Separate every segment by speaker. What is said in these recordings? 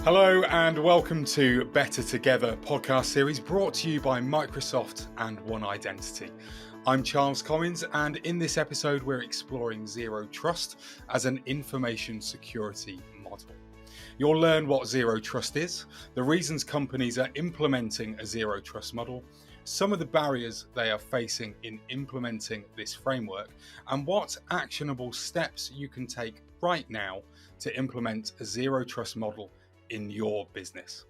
Speaker 1: Hello and welcome to Better Together podcast series brought to you by Microsoft and One Identity. I'm Charles Collins, and in this episode we're exploring Zero Trust as an information security model. You'll learn what Zero Trust is, the reasons companies are implementing a Zero Trust model, some of the barriers they are facing in implementing this framework, and what actionable steps you can take right now to implement a Zero Trust model in your business.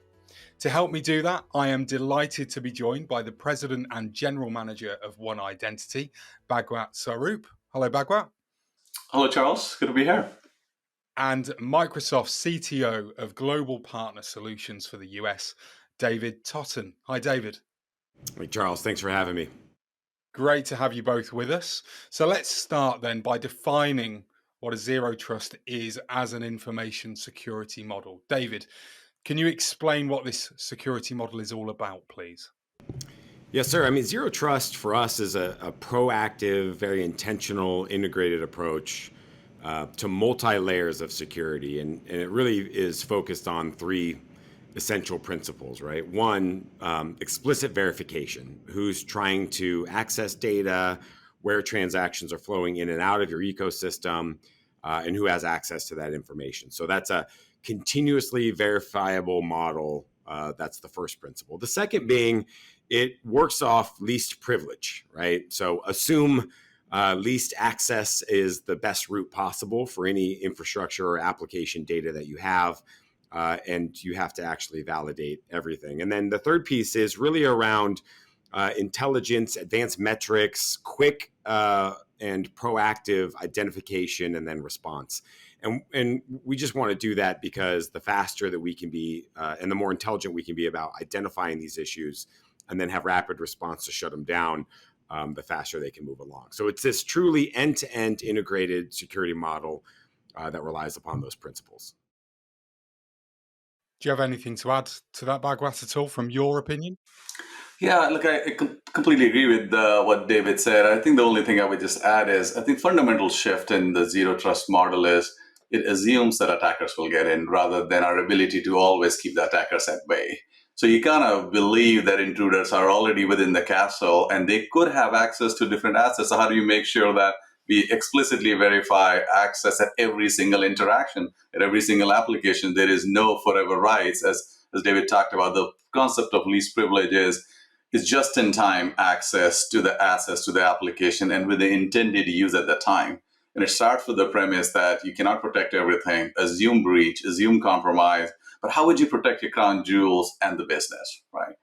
Speaker 1: To help me do that, I am delighted to be joined by the President and General Manager of One Identity, Bhagwat Swarup. Hello, Bhagwat.
Speaker 2: Hello, Charles. Good to be here.
Speaker 1: And Microsoft CTO of Global Partner Solutions for the US, David Totten. Hi, David.
Speaker 3: Hey, Charles. Thanks for having me.
Speaker 1: Great to have you both with us. So let's start then by defining what a Zero Trust is as an information security model. David, can you explain what this security model is all about, please?
Speaker 3: Yes, sir. Zero Trust for us is a proactive, very intentional, integrated approach to multi-layers of security. And it really is focused on three essential principles, right? One, explicit verification. Who's trying to access data, where transactions are flowing in and out of your ecosystem, and who has access to that information. So that's a continuously verifiable model. That's the first principle. The second being, it works off least privilege, right? So assume least access is the best route possible for any infrastructure or application data that you have. And you have to actually validate everything. And then the third piece is really around intelligence, advanced metrics, quick and proactive identification, and then response. And we just want to do that because the faster that we can be and the more intelligent we can be about identifying these issues and then have rapid response to shut them down, the faster they can move along. So it's this truly end-to-end integrated security model that relies upon those principles.
Speaker 1: Do you have anything to add to that, Bhagwat, at all, from your opinion?
Speaker 2: Yeah, look, I completely agree with what David said. I think the only thing I would just add is I think fundamental shift in the Zero Trust model is it assumes that attackers will get in rather than our ability to always keep the attackers at bay. So you kind of believe that intruders are already within the castle and they could have access to different assets. So how do you make sure that we explicitly verify access at every single interaction, at every single application? There is no forever rights. As David talked about, the concept of least privilege is just-in-time access to the assets, to the application, and with the intended use at the time. And it starts with the premise that you cannot protect everything, assume breach, assume compromise, but how would you protect your crown jewels and the business, right?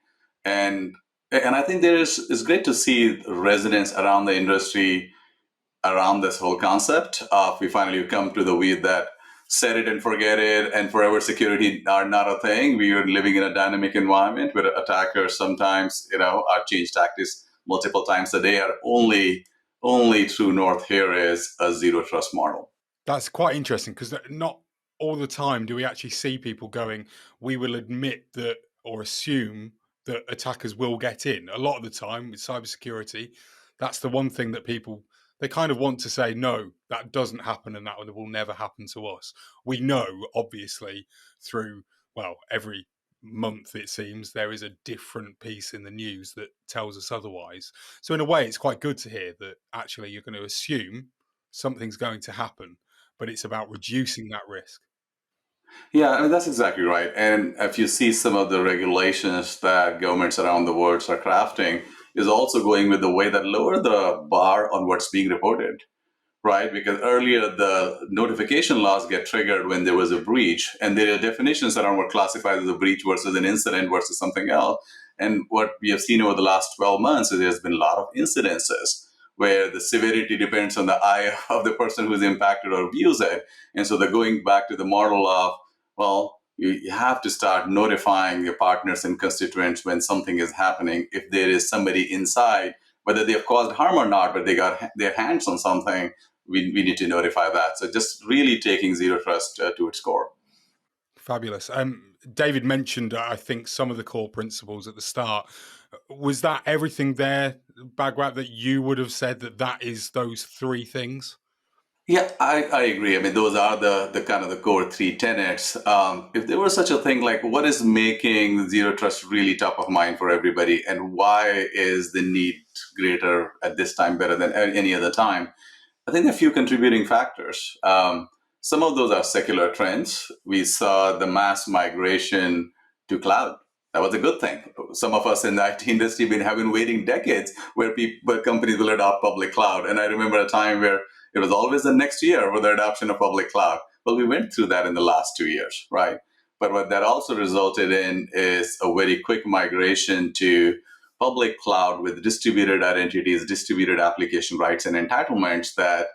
Speaker 2: And I think it's great to see resonance around the industry around this whole concept of we finally come to the weed that set it and forget it and forever security are not a thing. We are living in a dynamic environment where attackers sometimes, are change tactics multiple times a day. Our only true north here is a Zero Trust model.
Speaker 1: That's quite interesting because not all the time do we actually see people going, we will admit that or assume that attackers will get in. A lot of the time with cybersecurity, that's the one thing that people, they kind of want to say, no, that doesn't happen and that will never happen to us. We know, obviously, through, every month it seems there is a different piece in the news that tells us otherwise. So in a way, it's quite good to hear that actually you're going to assume something's going to happen, but it's about reducing that risk.
Speaker 2: Yeah, that's exactly right. And if you see some of the regulations that governments around the world are crafting, is also going with the way that lower the bar on what's being reported, right? Because earlier the notification laws get triggered when there was a breach, and there are definitions around what classifies as a breach versus an incident versus something else. And what we have seen over the last 12 months is there's been a lot of incidences where the severity depends on the eye of the person who's impacted or views it. And so they're going back to the model of, you have to start notifying your partners and constituents when something is happening. If there is somebody inside, whether they have caused harm or not, but they got their hands on something, we need to notify that. So just really taking Zero Trust to its core.
Speaker 1: Fabulous. David mentioned, I think, some of the core principles at the start. Was that everything there, Bhagwat, that you would have said that is those three things?
Speaker 2: Yeah, I agree. I mean, those are the kind of the core three tenets. If there was such a thing, like what is making zero trust really top of mind for everybody, and why is the need greater at this time better than any other time? I think there are a few contributing factors. Some of those are secular trends. We saw the mass migration to cloud. That was a good thing. Some of us in the IT industry have been waiting decades where companies will adopt public cloud. And I remember a time where it was always the next year with the adoption of public cloud. Well, we went through that in the last 2 years, right? But what that also resulted in is a very quick migration to public cloud with distributed identities, distributed application rights, and entitlements that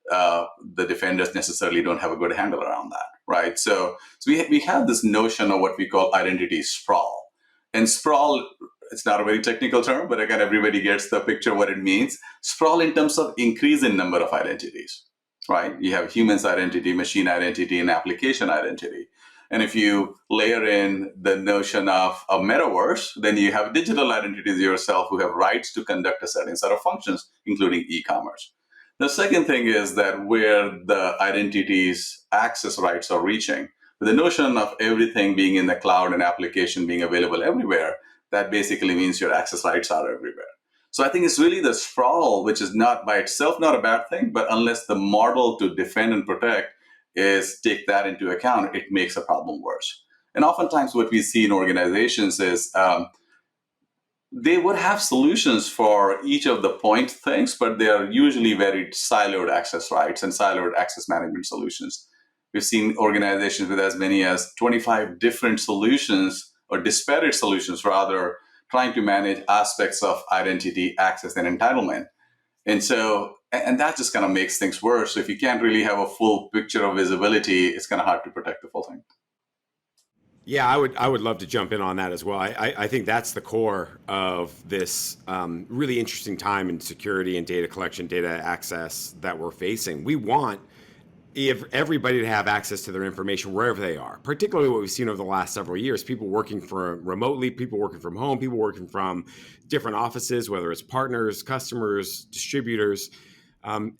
Speaker 2: the defenders necessarily don't have a good handle around that, right? So we have this notion of what we call identity sprawl. And sprawl, it's not a very technical term, but again, everybody gets the picture of what it means. Sprawl in terms of increase in number of identities, right? You have humans identity, machine identity, and application identity. And if you layer in the notion of a metaverse, then you have digital identities yourself who have rights to conduct a certain set of functions, including e-commerce. The second thing is that where the identities access rights are reaching, the notion of everything being in the cloud and application being available everywhere, that basically means your access rights are everywhere. So I think it's really the sprawl, which is not by itself not a bad thing, but unless the model to defend and protect is take that into account, it makes a problem worse. And oftentimes what we see in organizations is they would have solutions for each of the point things, but they are usually very siloed access rights and siloed access management solutions. We've seen organizations with as many as 25 different solutions or disparate solutions, rather, trying to manage aspects of identity, access, and entitlement. And that just kind of makes things worse. So if you can't really have a full picture of visibility, it's kind of hard to protect the full thing.
Speaker 3: Yeah, I would love to jump in on that as well. I think that's the core of this really interesting time in security and data collection, data access that we're facing. We want everybody to have access to their information wherever they are, particularly what we've seen over the last several years, people working from remotely, people working from home, people working from different offices, whether it's partners, customers, distributors,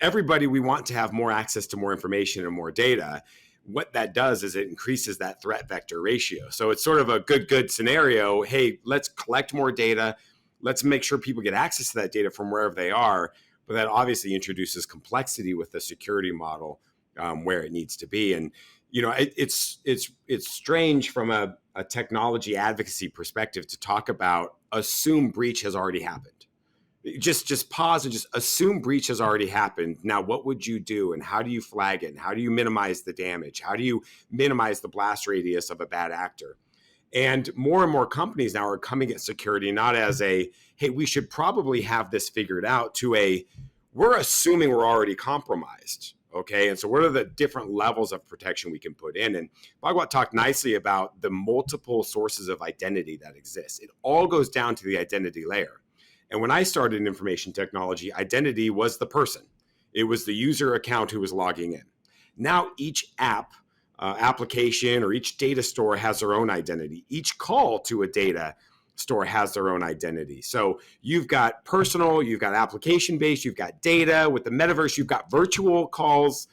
Speaker 3: everybody, we want to have more access to more information and more data. What that does is it increases that threat vector ratio. So it's sort of a good scenario. Hey, let's collect more data. Let's make sure people get access to that data from wherever they are. But that obviously introduces complexity with the security model where it needs to be. And it's strange from a technology advocacy perspective to talk about assume breach has already happened. Just pause and just assume breach has already happened. Now, what would you do, and how do you flag it? And how do you minimize the damage? How do you minimize the blast radius of a bad actor? And more companies now are coming at security not as a, hey, we should probably have this figured out, to a, we're assuming we're already compromised. Okay, and so what are the different levels of protection we can put in? And Bhagwat talked nicely about the multiple sources of identity that exist. It all goes down to the identity layer. And when I started in information technology, identity was the person. It was the user account who was logging in. Now each application, or each data store has their own identity. Each call to a data store has their own identity. So you've got personal, you've got application-based, you've got data. With the metaverse, you've got virtual calls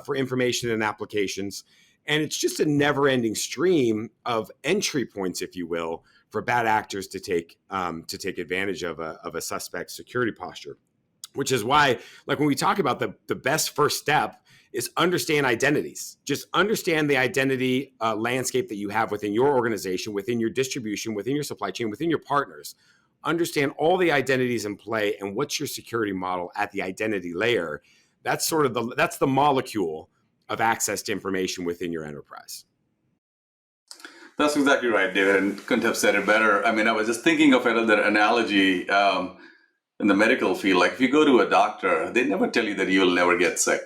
Speaker 3: for information and applications. And it's just a never-ending stream of entry points, if you will, for bad actors to take advantage of a suspect's security posture. Which is why, like when we talk about the best first step is understand identities. Just understand the identity landscape that you have within your organization, within your distribution, within your supply chain, within your partners. Understand all the identities in play and what's your security model at the identity layer. That's sort of that's the molecule of access to information within your enterprise.
Speaker 2: That's exactly right, David, and couldn't have said it better. I mean, I was just thinking of another analogy in the medical field. Like if you go to a doctor, they never tell you that you'll never get sick.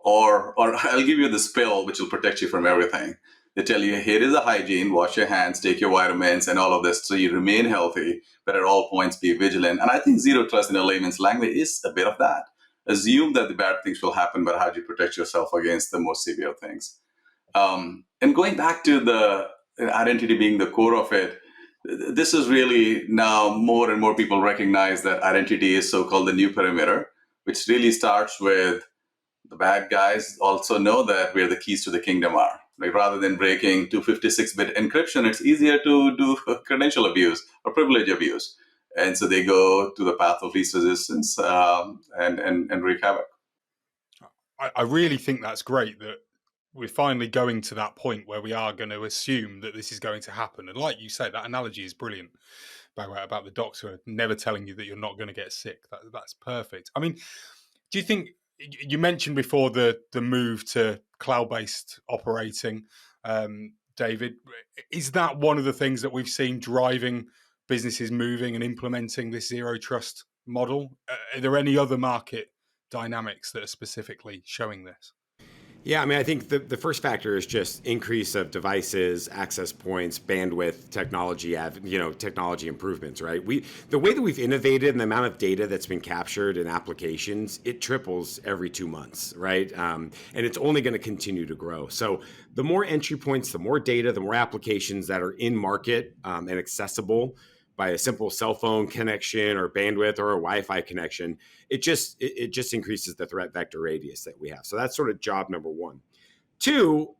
Speaker 2: Or I'll give you this pill which will protect you from everything. They tell you, here is a hygiene, wash your hands, take your vitamins and all of this so you remain healthy, but at all points be vigilant. And I think zero trust in a layman's language is a bit of that. Assume that the bad things will happen, but how do you protect yourself against the most severe things? And going back to the identity being the core of it, this is really now more and more people recognize that identity is so-called the new perimeter, which really starts with The bad guys also know that where the keys to the kingdom are. Like rather than breaking 256-bit encryption, it's easier to do credential abuse or privilege abuse. And so they go to the path of least resistance and wreak havoc.
Speaker 1: I really think that's great that we're finally going to that point where we are going to assume that this is going to happen. And like you say, that analogy is brilliant about the doctor never telling you that you're not going to get sick. That's perfect. I mean, do you think you mentioned before the move to cloud-based operating, David? Is that one of the things that we've seen driving businesses moving and implementing this zero trust model? Are there any other market dynamics that are specifically showing this?
Speaker 3: Yeah, I mean, I think the first factor is just increase of devices, access points, bandwidth, technology improvements, right? The way that we've innovated and the amount of data that's been captured in applications, it triples every 2 months, right? And it's only going to continue to grow. So the more entry points, the more data, the more applications that are in market and accessible by a simple cell phone connection or bandwidth or a Wi-Fi connection, it just increases the threat vector radius that we have. So that's sort of job number one. Two,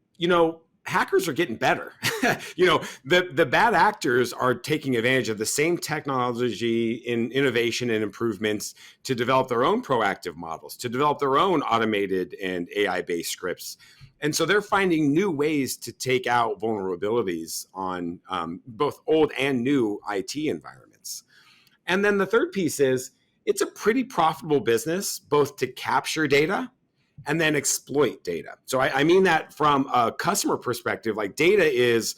Speaker 3: hackers are getting better. The bad actors are taking advantage of the same technology in innovation and improvements to develop their own proactive models, to develop their own automated and AI-based scripts. And so they're finding new ways to take out vulnerabilities on both old and new IT environments. And then the third piece is it's a pretty profitable business, both to capture data and then exploit data. So I mean that from a customer perspective, like data is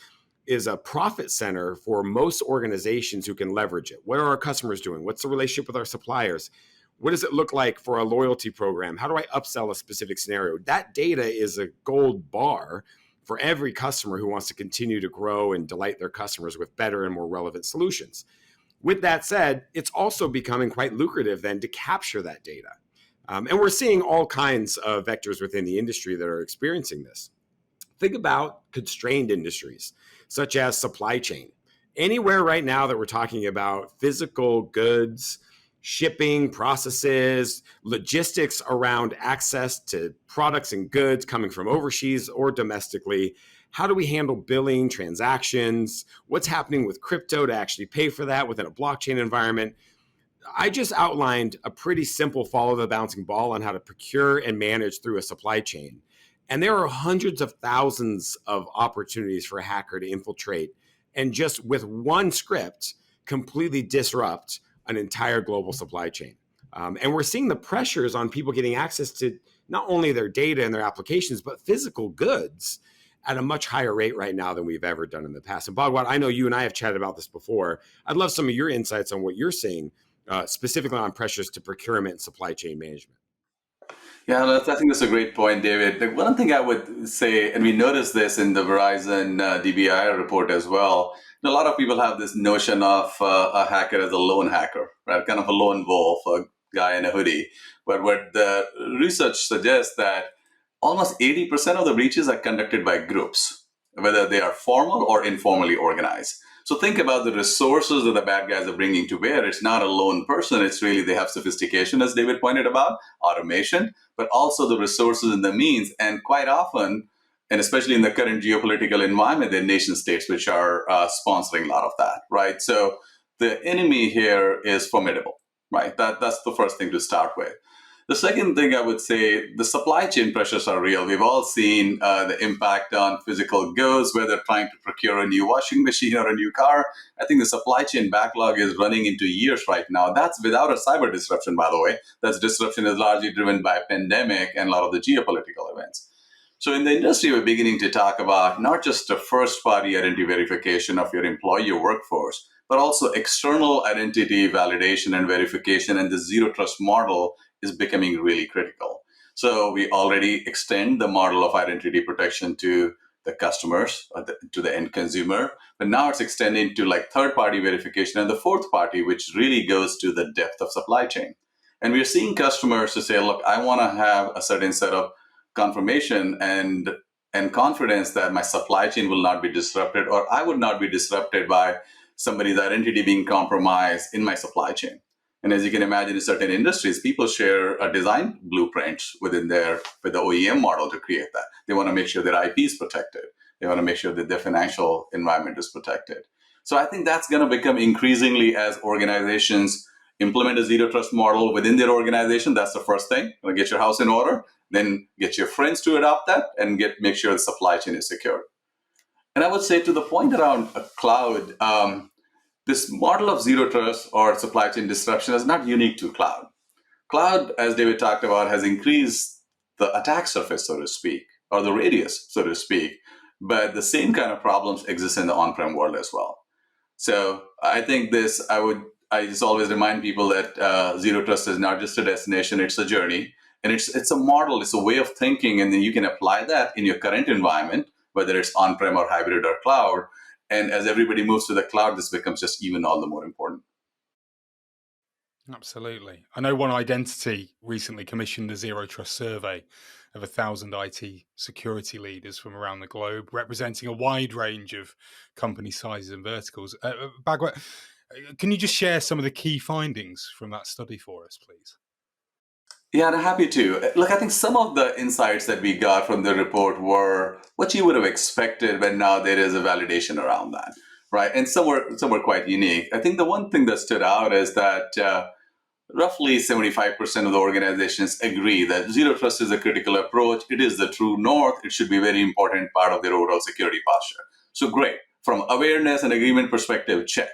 Speaker 3: a profit center for most organizations who can leverage it. What are our customers doing? What's the relationship with our suppliers? What does it look like for a loyalty program? How do I upsell a specific scenario? That data is a gold bar for every customer who wants to continue to grow and delight their customers with better and more relevant solutions. With that said, it's also becoming quite lucrative then to capture that data. And we're seeing all kinds of vectors within the industry that are experiencing this. Think about constrained industries, such as supply chain. Anywhere right now that we're talking about physical goods, shipping processes, logistics around access to products and goods coming from overseas or domestically. How do we handle billing, transactions? What's happening with crypto to actually pay for that within a blockchain environment? I just outlined a pretty simple follow the bouncing ball on how to procure and manage through a supply chain. And there are hundreds of thousands of opportunities for a hacker to infiltrate and just with one script completely disrupt an entire global supply chain. And we're seeing the pressures on people getting access to not only their data and their applications, but physical goods at a much higher rate right now than we've ever done in the past. And Bhagwat, I know you and I have chatted about this before. I'd love some of your insights on what you're seeing, specifically on pressures to procurement and supply chain management.
Speaker 2: Yeah, I think that's a great point, David. The one thing I would say, and we noticed this in the Verizon DBI report as well, a lot of people have this notion of a hacker as a lone hacker, right? Kind of a lone wolf, a guy in a hoodie. But what the research suggests that almost 80% of the breaches are conducted by groups, whether they are formal or informally organized. So think about the resources that the bad guys are bringing to bear. It's not a lone person. It's really they have sophistication, as David pointed about, automation, but also the resources and the means. And quite often, and especially in the current geopolitical environment, there are nation states which are sponsoring a lot of that, right? So the enemy here is formidable, right? That's the first thing to start with. The second thing I would say, the supply chain pressures are real. We've all seen the impact on physical goods, whether trying to procure a new washing machine or a new car. I think the supply chain backlog is running into years right now. That's without a cyber disruption, by the way. That disruption is largely driven by a pandemic and a lot of the geopolitical events. So in the industry, we're beginning to talk about not just the first-party identity verification of your employee, your workforce, but also external identity validation and verification, and the zero trust model is becoming really critical. So we already extend the model of identity protection to the customers, to the end consumer, but now it's extending to like third-party verification and the fourth party, which really goes to the depth of supply chain. And we're seeing customers to say, look, I want to have a certain set of confirmation and confidence that my supply chain will not be disrupted, or I would not be disrupted by somebody's identity being compromised in my supply chain. And as you can imagine, in certain industries, people share a design blueprints with the OEM model to create that. They want to make sure their IP is protected. They want to make sure that their financial environment is protected. So I think that's going to become increasingly as organizations implement a zero trust model within their organization. That's the first thing. Get your house in order, then get your friends to adopt that, and make sure the supply chain is secure. And I would say to the point around a cloud, this model of zero trust or supply chain disruption is not unique to cloud. Cloud, as David talked about, has increased the attack surface, so to speak, or the radius, so to speak. But the same kind of problems exist in the on-prem world as well. So I think I just always remind people that zero trust is not just a destination, it's a journey. And it's a model, it's a way of thinking, and then you can apply that in your current environment, whether it's on-prem or hybrid or cloud. And as everybody moves to the cloud, this becomes just even all the more important.
Speaker 1: Absolutely. I know One Identity recently commissioned a zero trust survey of 1,000 IT security leaders from around the globe, representing a wide range of company sizes and verticals. Bhagwat, can you just share some of the key findings from that study for us, please?
Speaker 2: Yeah, I'm happy to. Look, I think some of the insights that we got from the report were what you would have expected, but now there is a validation around that, right? And some were quite unique. I think the one thing that stood out is that roughly 75% of the organizations agree that zero trust is a critical approach. It is the true north. It should be a very important part of their overall security posture. So great. From awareness and agreement perspective, check.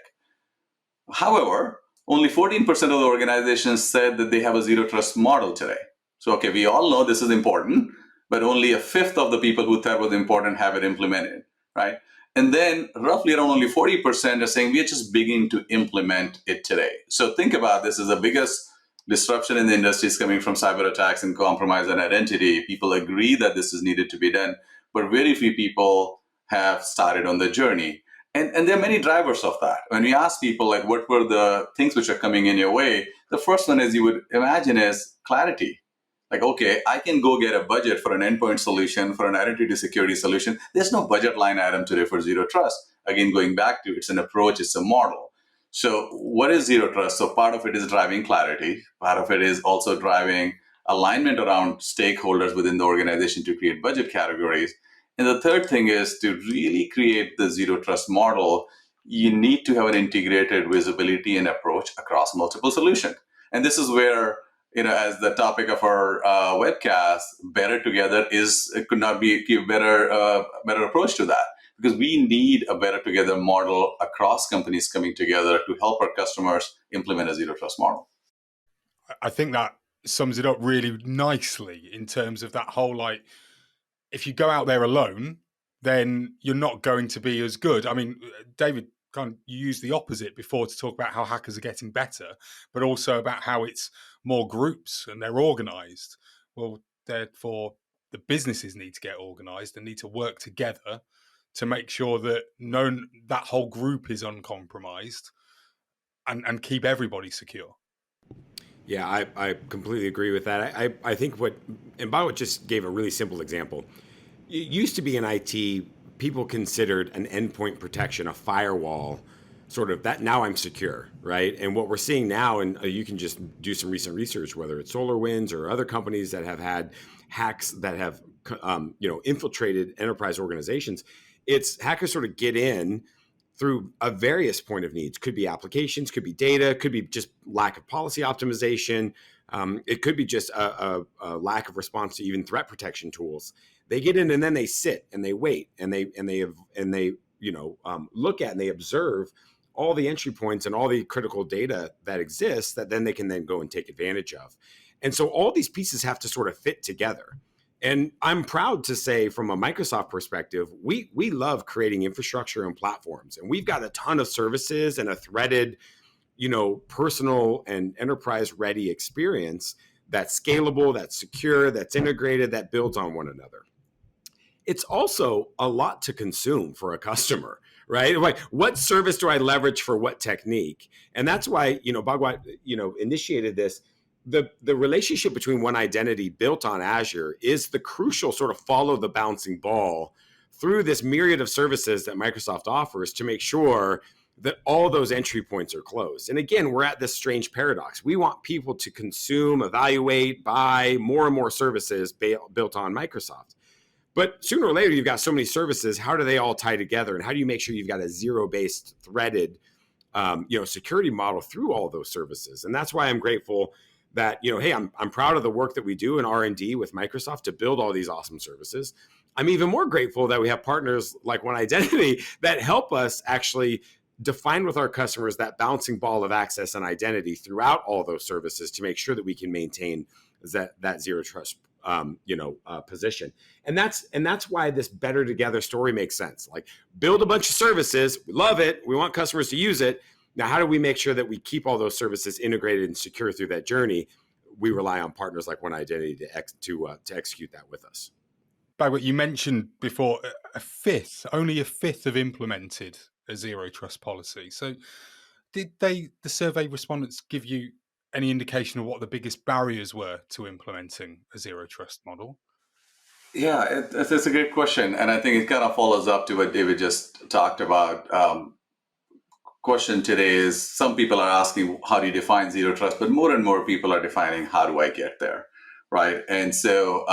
Speaker 2: However, only 14% of the organizations said that they have a zero trust model today. So, okay, we all know this is important, but only a fifth of the people who thought it was important have it implemented, right? And then roughly around only 40% are saying we are just beginning to implement it today. So think about this as the biggest disruption in the industry is coming from cyber attacks and compromise and identity. People agree that this is needed to be done, but very few people have started on the journey. And there are many drivers of that. When we ask people, like, what were the things which are coming in your way? The first one, as you would imagine, is clarity. Like, okay, I can go get a budget for an endpoint solution, for an identity security solution. There's no budget line item today for zero trust. Again, going back to it's an approach, it's a model. So what is zero trust? So part of it is driving clarity. Part of it is also driving alignment around stakeholders within the organization to create budget categories. And the third thing is to really create the zero trust model, you need to have an integrated visibility and approach across multiple solutions. And this is where, as the topic of our webcast, better together could not be a better approach to that, because we need a better together model across companies coming together to help our customers implement a zero trust model.
Speaker 1: I think that sums it up really nicely in terms of that whole, like, if you go out there alone, then you're not going to be as good. I mean, David, you used the opposite before to talk about how hackers are getting better, but also about how it's more groups and they're organized. Well, therefore, the businesses need to get organized and need to work together to make sure that that whole group is uncompromised and keep everybody secure.
Speaker 3: Yeah, I completely agree with that. I think and Bhagwat just gave a really simple example. It used to be in IT, people considered an endpoint protection, a firewall, sort of that now I'm secure, right? And what we're seeing now, and you can just do some recent research, whether it's SolarWinds or other companies that have had hacks that have infiltrated enterprise organizations, it's hackers sort of get in through a various point of needs. Could be applications, could be data, could be just lack of policy optimization. It could be just a lack of response to even threat protection tools. They get in and then they sit and they wait and they look at and they observe all the entry points and all the critical data that exists that then they can then go and take advantage of. And so all these pieces have to sort of fit together. And I'm proud to say, from a Microsoft perspective, we love creating infrastructure and platforms. And we've got a ton of services and a threaded, personal and enterprise-ready experience that's scalable, that's secure, that's integrated, that builds on one another. It's also a lot to consume for a customer, right? Like, what service do I leverage for what technique? And that's why, Bhagwat, initiated this. The relationship between One Identity built on Azure is the crucial sort of follow the bouncing ball through this myriad of services that Microsoft offers to make sure that all those entry points are closed. And again, we're at this strange paradox. We want people to consume, evaluate, buy more and more services built on Microsoft. But sooner or later, you've got so many services. How do they all tie together? And how do you make sure you've got a zero-based threaded security model through all those services? And that's why I'm grateful that, hey, I'm proud of the work that we do in R&D with Microsoft to build all these awesome services. I'm even more grateful that we have partners like One Identity that help us actually define with our customers that bouncing ball of access and identity throughout all those services to make sure that we can maintain that zero trust position. And that's why this better together story makes sense. Like, build a bunch of services, we love it, we want customers to use it. Now, how do we make sure that we keep all those services integrated and secure through that journey? We rely on partners like One Identity to execute that with us.
Speaker 1: Bhagwat, you mentioned before only a fifth have implemented a zero trust policy. So did the survey respondents give you any indication of what the biggest barriers were to implementing a zero trust model?
Speaker 2: Yeah, it's a great question. And I think it kind of follows up to what David just talked about. Question today is, some people are asking, how do you define zero trust? But more and more people are defining, how do I get there, right? And so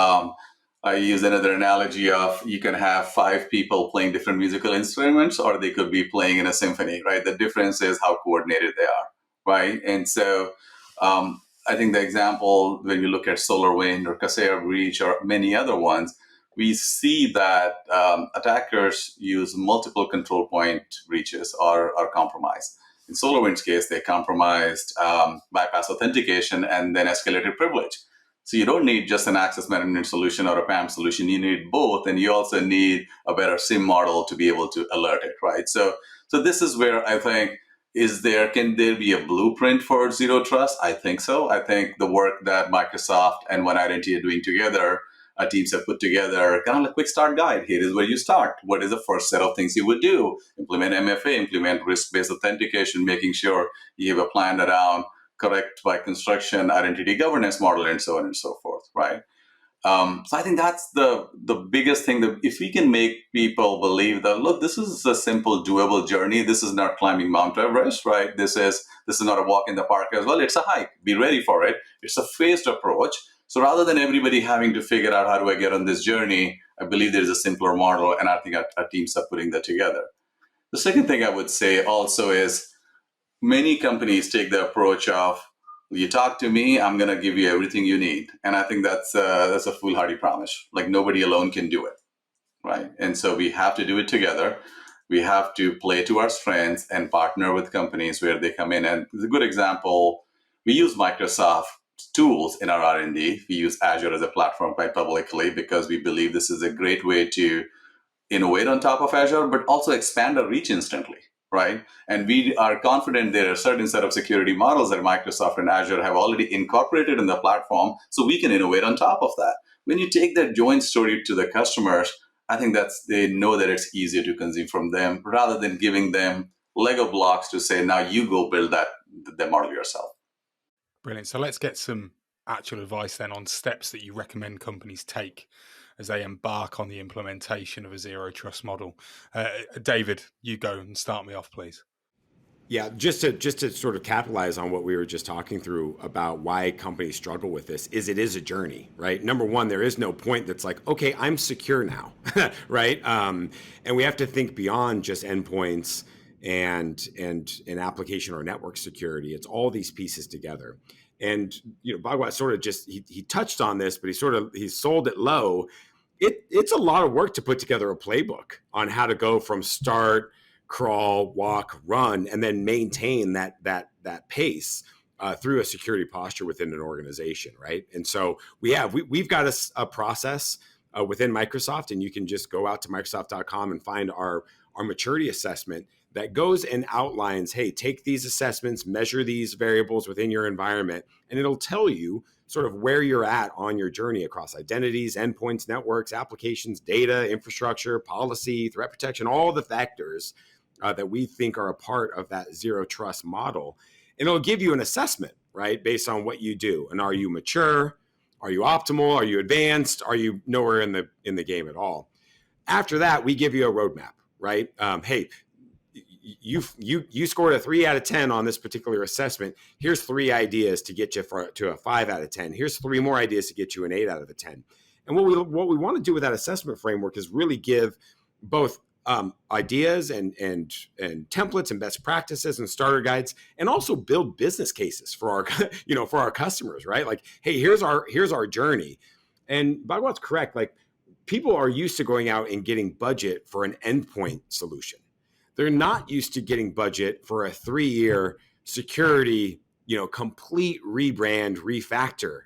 Speaker 2: I use another analogy of, you can have 5 people playing different musical instruments, or they could be playing in a symphony, right? The difference is how coordinated they are, right? And so I think the example, when you look at SolarWinds or Kaseya breach or many other ones, we see that attackers use multiple control point breaches or compromise. In SolarWinds case, they compromised bypass authentication and then escalated privilege. So you don't need just an access management solution or a PAM solution. You need both, and you also need a better SIM model to be able to alert it, right? So this is where I think, can there be a blueprint for zero trust? I think so. I think the work that Microsoft and One Identity are doing together, our teams have put together kind of like a quick start guide. Here is where you start. What is the first set of things you would do? Implement MFA, implement risk-based authentication, making sure you have a plan around correct by construction, identity governance model, and so on and so forth, right? So I think that's the biggest thing, that if we can make people believe that, look, this is a simple, doable journey. This is not climbing Mount Everest, right? This is not a walk in the park as well. It's a hike. Be ready for it. It's a phased approach. So rather than everybody having to figure out, how do I get on this journey, I believe there's a simpler model, and I think our teams are putting that together. The second thing I would say also is, many companies take the approach of, you talk to me, I'm going to give you everything you need. And I think that's a foolhardy promise. Like, nobody alone can do it, right? And so we have to do it together. We have to play to our strengths and partner with companies where they come in. And a good example, we use Microsoft tools in our R&D. We use Azure as a platform quite publicly, because we believe this is a great way to innovate on top of Azure, but also expand our reach instantly, right? And we are confident there are a certain set of security models that Microsoft and Azure have already incorporated in the platform, so we can innovate on top of that. When you take that joint story to the customers, I think they know that it's easier to consume from them, rather than giving them Lego blocks to say, now you go build the model yourself.
Speaker 1: Brilliant. So let's get some actual advice then on steps that you recommend companies take as they embark on the implementation of a zero trust model. David, you go and start me off, please.
Speaker 3: Yeah, just to sort of capitalize on what we were just talking through about why companies struggle with this, is it is a journey, right? Number one, there is no point that's like, okay, I'm secure now, right? And we have to think beyond just endpoints and application or network security. It's all these pieces together. And Bhagwat sort of just he touched on this, but he sold it low. It's a lot of work to put together a playbook on how to go from start, crawl, walk, run, and then maintain that pace through a security posture within an organization, right? And so we've got a process within Microsoft, and you can just go out to Microsoft.com and find our maturity assessment that goes and outlines, hey, take these assessments, measure these variables within your environment, and it'll tell you sort of where you're at on your journey across identities, endpoints, networks, applications, data, infrastructure, policy, threat protection, all the factors that we think are a part of that zero trust model. And it'll give you an assessment, right, based on what you do. And are you mature? Are you optimal? Are you advanced? Are you nowhere in the game at all? After that, we give you a roadmap, right? Hey, you scored a 3 out of 10 on this particular assessment. Here's 3 ideas to get you to a 5 out of 10. Here's 3 more ideas to get you an 8 out of a 10. And what we want to do with that assessment framework is really give both ideas and templates and best practices and starter guides, and also build business cases for our for our customers, right? Like, hey, here's our journey. And Bhagwat's correct. Like, people are used to going out and getting budget for an endpoint solution. They're not used to getting budget for a 3-year security, complete rebrand, refactor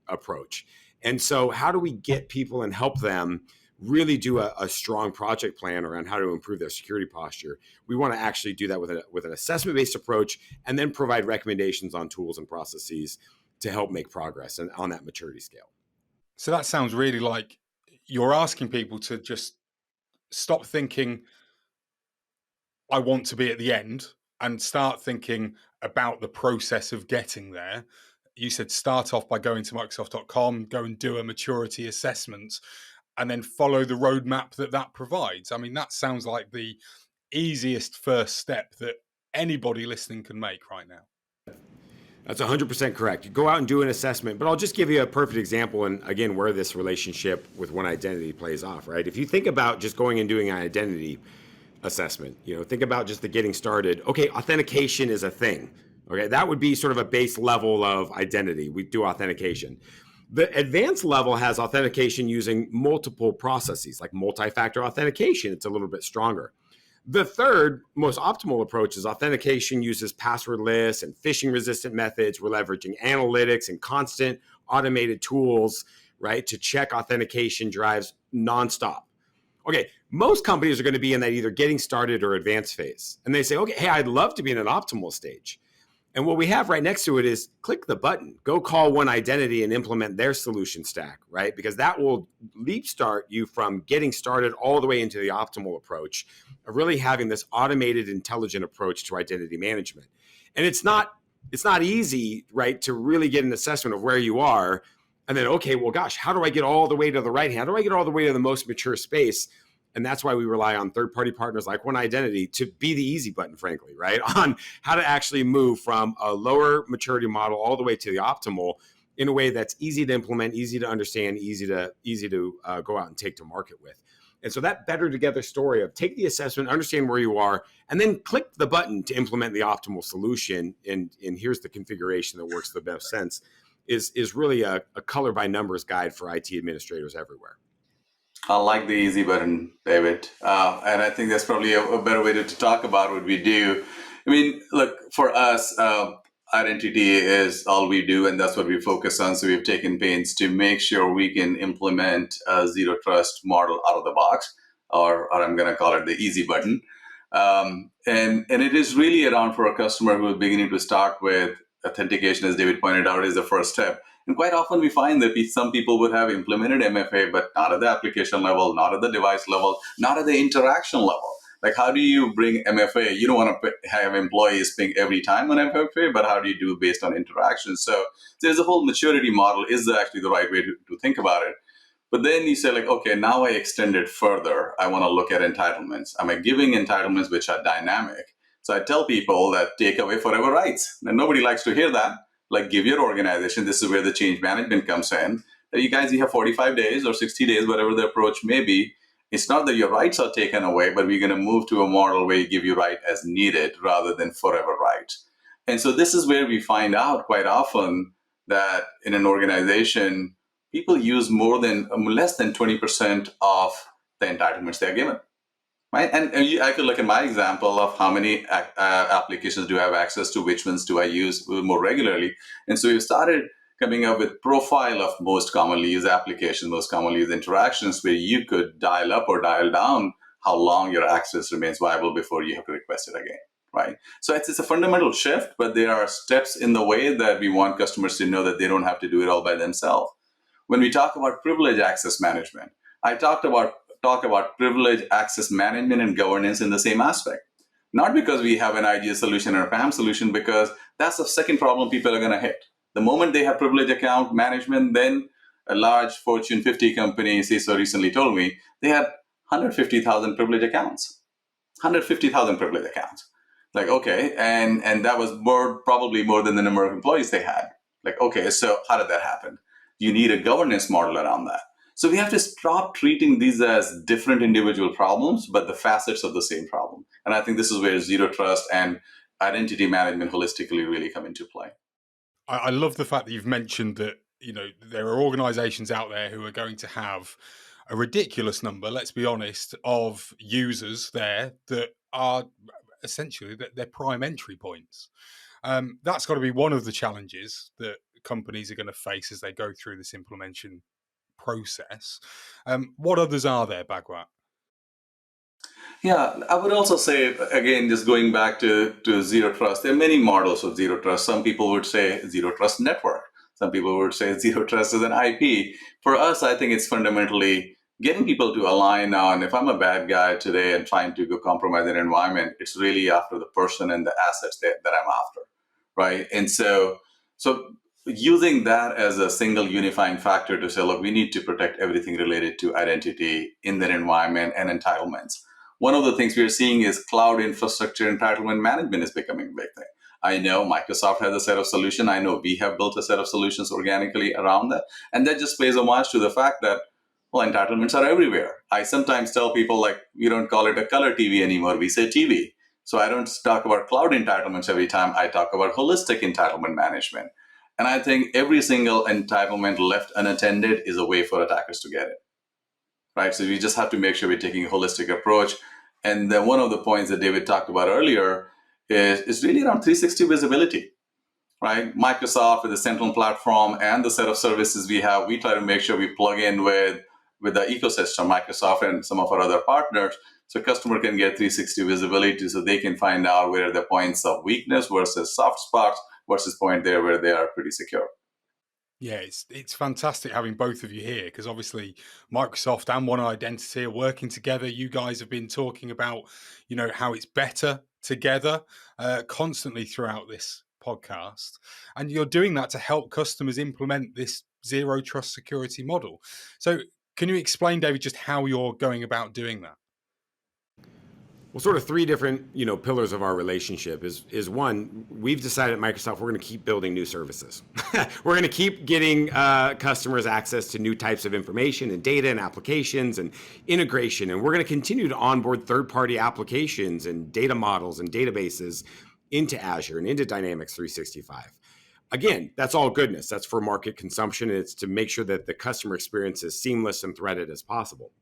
Speaker 3: approach. And so how do we get people and help them really do a strong project plan around how to improve their security posture? We want to actually do that with an assessment-based approach, and then provide recommendations on tools and processes to help make progress and on that maturity scale.
Speaker 1: So that sounds really like you're asking people to just stop thinking, I want to be at the end, and start thinking about the process of getting there. You said start off by going to Microsoft.com, go and do a maturity assessment, and then follow the roadmap that provides. I mean, that sounds like the easiest first step that anybody listening can make right now.
Speaker 3: That's 100% correct. You go out and do an assessment, but I'll just give you a perfect example, and again, where this relationship with One Identity plays off, right? If you think about just going and doing an identity assessment, think about just the getting started. Okay, authentication is a thing. Okay, that would be sort of a base level of identity. We do authentication. The advanced level has authentication using multiple processes, like multi-factor authentication. It's a little bit stronger. The third most optimal approach is authentication uses passwordless and phishing-resistant methods. We're leveraging analytics and constant automated tools, right, to check authentication drives nonstop. Okay, most companies are going to be in that either getting started or advanced phase. And they say, okay, hey, I'd love to be in an optimal stage. And what we have right next to it is click the button, go call One Identity and implement their solution stack, right? Because that will leap start you from getting started all the way into the optimal approach of really having this automated, intelligent approach to identity management. And it's not easy, right, to really get an assessment of where you are. And then, okay, well, gosh, how do I get all the way to the right hand? How do I get all the way to the most mature space? And that's why we rely on third-party partners like One Identity to be the easy button, frankly, right? On how to actually move from a lower maturity model all the way to the optimal in a way that's easy to implement, easy to understand, easy to go out and take to market with. And so that better together story of take the assessment, understand where you are, and then click the button to implement the optimal solution. And here's the configuration that works the best sense is really a color by numbers guide for IT administrators everywhere.
Speaker 2: I like the easy button, David. And I think that's probably a better way to talk about what we do. I mean, look, for us, identity is all we do, and that's what we focus on. So we've taken pains to make sure we can implement a zero trust model out of the box, or I'm going to call it the easy button. And it is really around for a customer who is beginning to start with authentication, as David pointed out, is the first step. And quite often we find that some people would have implemented MFA, but not at the application level, not at the device level, not at the interaction level. Like, how do you bring MFA? You don't want to have employees ping every time on MFA, but how do you do it based on interaction? So there's a whole maturity model is actually the right way to think about it. But then you say, like, okay, now I extend it further. I want to look at entitlements. Am I giving entitlements which are dynamic? So I tell people that take away forever rights. And nobody likes to hear that. Like, give your organization, this is where the change management comes in. That you guys, you have 45 days or 60 days, whatever the approach may be. It's not that your rights are taken away, but we're going to move to a model where you give you right as needed rather than forever rights. And so this is where we find out quite often that in an organization, people use less than 20% of the entitlements they're given. Right? And I could look at my example of how many applications do I have access to, which ones do I use more regularly. And so we started coming up with profile of most commonly used applications, most commonly used interactions, where you could dial up or dial down how long your access remains viable before you have to request it again. Right? So it's a fundamental shift, but there are steps in the way that we want customers to know that they don't have to do it all by themselves. When we talk about privilege access management, I talk about privilege access management and governance in the same aspect. Not because we have an IGA solution or a PAM solution, because that's the second problem people are going to hit. The moment they have privilege account management, then a large Fortune 50 company, CISO recently told me, they had 150,000 privilege accounts. 150,000 privileged accounts. Like, okay, and that was probably more than the number of employees they had. Like, okay, so how did that happen? You need a governance model around that. So we have to stop treating these as different individual problems, but the facets of the same problem. And I think this is where zero trust and identity management holistically really come into play.
Speaker 1: I love the fact that you've mentioned that, there are organizations out there who are going to have a ridiculous number, let's be honest, of users there that are essentially their prime entry points. That's got to be one of the challenges that companies are going to face as they go through this implementation process. What others are there, Bhagwat?
Speaker 2: Yeah, I would also say, again, just going back to zero trust, there are many models of zero trust. Some people would say zero trust network. Some people would say zero trust is an IP. For us, I think it's fundamentally getting people to align on, if I'm a bad guy today and trying to go compromise an environment, it's really after the person and the assets that I'm after, right? And so using that as a single unifying factor to say, look, we need to protect everything related to identity in that environment and entitlements. One of the things we are seeing is cloud infrastructure entitlement management is becoming a big thing. I know Microsoft has a set of solutions. I know we have built a set of solutions organically around that. And that just pays homage to the fact that, well, entitlements are everywhere. I sometimes tell people, like, we don't call it a color TV anymore. We say TV. So I don't talk about cloud entitlements every time. I talk about holistic entitlement management. And I think every single entitlement left unattended is a way for attackers to get it. Right? So we just have to make sure we're taking a holistic approach. And then one of the points that David talked about earlier is really around 360 visibility, right? Microsoft with the central platform and the set of services we have, we try to make sure we plug in with the ecosystem, Microsoft and some of our other partners, so customer can get 360 visibility so they can find out where are the points of weakness versus soft spots versus point there where they are pretty secure.
Speaker 1: Yeah, it's fantastic having both of you here, because obviously Microsoft and One Identity are working together. You guys have been talking about, how it's better together constantly throughout this podcast, and you're doing that to help customers implement this zero trust security model. So, can you explain, David, just how you're going about doing that?
Speaker 3: Well, sort of three different, pillars of our relationship is one, we've decided at Microsoft we're going to keep building new services. We're going to keep getting customers access to new types of information and data and applications and integration. And we're going to continue to onboard third-party applications and data models and databases into Azure and into Dynamics 365. Again, that's all goodness. That's for market consumption. And it's to make sure that the customer experience is seamless and threaded as possible.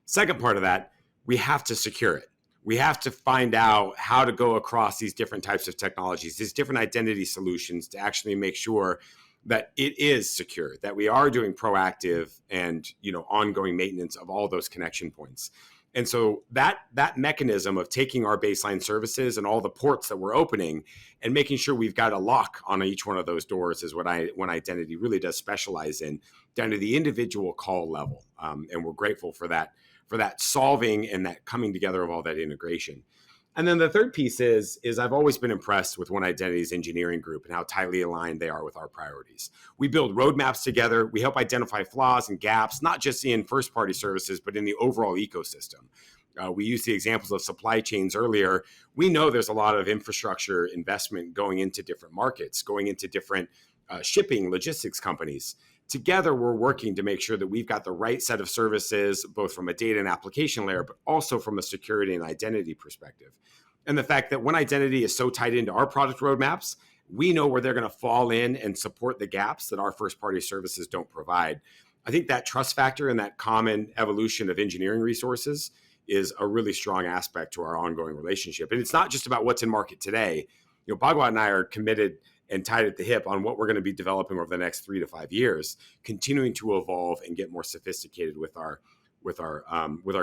Speaker 3: Second part of that, we have to secure it. We have to find out how to go across these different types of technologies, these different identity solutions, to actually make sure that it is secure, that we are doing proactive and ongoing maintenance of all those connection points. And so that mechanism of taking our baseline services and all the ports that we're opening and making sure we've got a lock on each one of those doors is what One Identity really does specialize in, down to the individual call level. And we're grateful for that solving and that coming together of all that integration. And then the third piece is I've always been impressed with One Identity's engineering group and how tightly aligned they are with our priorities. We build roadmaps together. We help identify flaws and gaps, not just in first-party services, but in the overall ecosystem. We used the examples of supply chains earlier. We know there's a lot of infrastructure investment going into different markets, going into different shipping logistics companies. Together, we're working to make sure that we've got the right set of services, both from a data and application layer, but also from a security and identity perspective. And the fact that One Identity is so tied into our product roadmaps, we know where they're going to fall in and support the gaps that our first-party services don't provide. I think that trust factor and that common evolution of engineering resources is a really strong aspect to our ongoing relationship. And it's not just about what's in market today. Bhagwat and I are committed and tied at the hip on what we're going to be developing over the next 3 to 5 years, continuing to evolve and get more sophisticated with our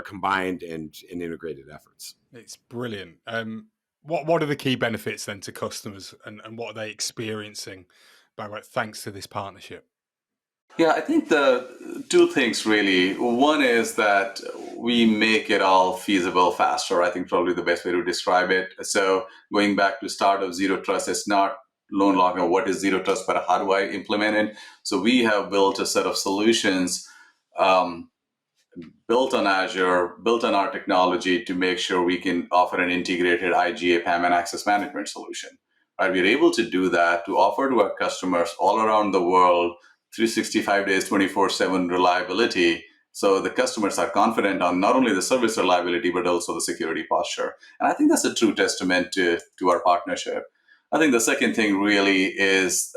Speaker 3: combined and integrated efforts.
Speaker 1: It's brilliant. What are the key benefits then to customers, and what are they experiencing thanks to this partnership?
Speaker 2: Yeah, I think the two things really. One is that we make it all feasible faster. I think probably the best way to describe it. So going back to start of Zero Trust, it's not no longer what is Zero Trust, but how do I implement it? So we have built a set of solutions built on Azure, built on our technology to make sure we can offer an integrated IGA, PAM, and access management solution. Right? We're able to do that to offer to our customers all around the world 365 days, 24/7 reliability. So the customers are confident on not only the service reliability, but also the security posture. And I think that's a true testament to our partnership. I think the second thing really is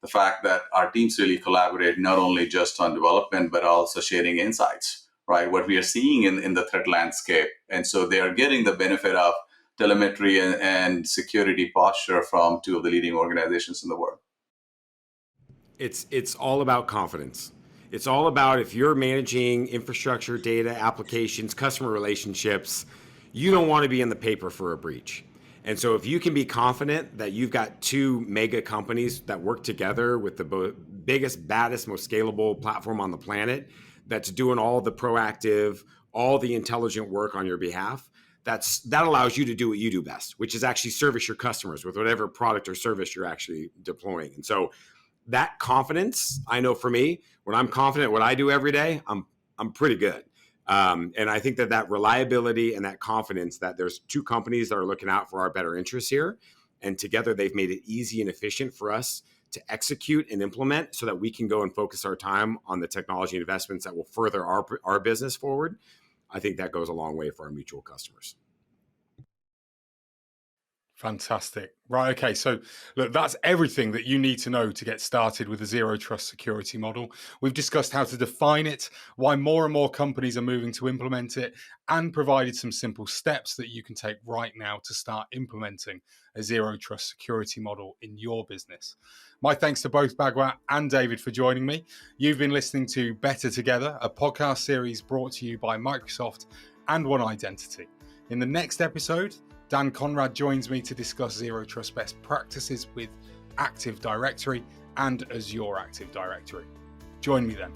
Speaker 2: the fact that our teams really collaborate not only just on development, but also sharing insights, right? What we are seeing in the threat landscape. And so they are getting the benefit of telemetry and security posture from two of the leading organizations in the world.
Speaker 3: It's all about confidence. It's all about if you're managing infrastructure, data, applications, customer relationships, you don't want to be in the paper for a breach. And so if you can be confident that you've got two mega companies that work together with the biggest, baddest, most scalable platform on the planet that's doing all the proactive, all the intelligent work on your behalf, that allows you to do what you do best, which is actually service your customers with whatever product or service you're actually deploying. And so that confidence, I know for me, when I'm confident what I do every day, I'm pretty good. And I think that reliability and that confidence that there's two companies that are looking out for our better interests here, and together they've made it easy and efficient for us to execute and implement so that we can go and focus our time on the technology investments that will further our business forward. I think that goes a long way for our mutual customers.
Speaker 1: Fantastic. Right. Okay. So look, that's everything that you need to know to get started with a zero trust security model. We've discussed how to define it, why more and more companies are moving to implement it, and provided some simple steps that you can take right now to start implementing a zero trust security model in your business. My thanks to both Bhagwat and David for joining me. You've been listening to Better Together, a podcast series brought to you by Microsoft and One Identity. In the next episode, Dan Conrad joins me to discuss Zero Trust best practices with Active Directory and Azure Active Directory. Join me then.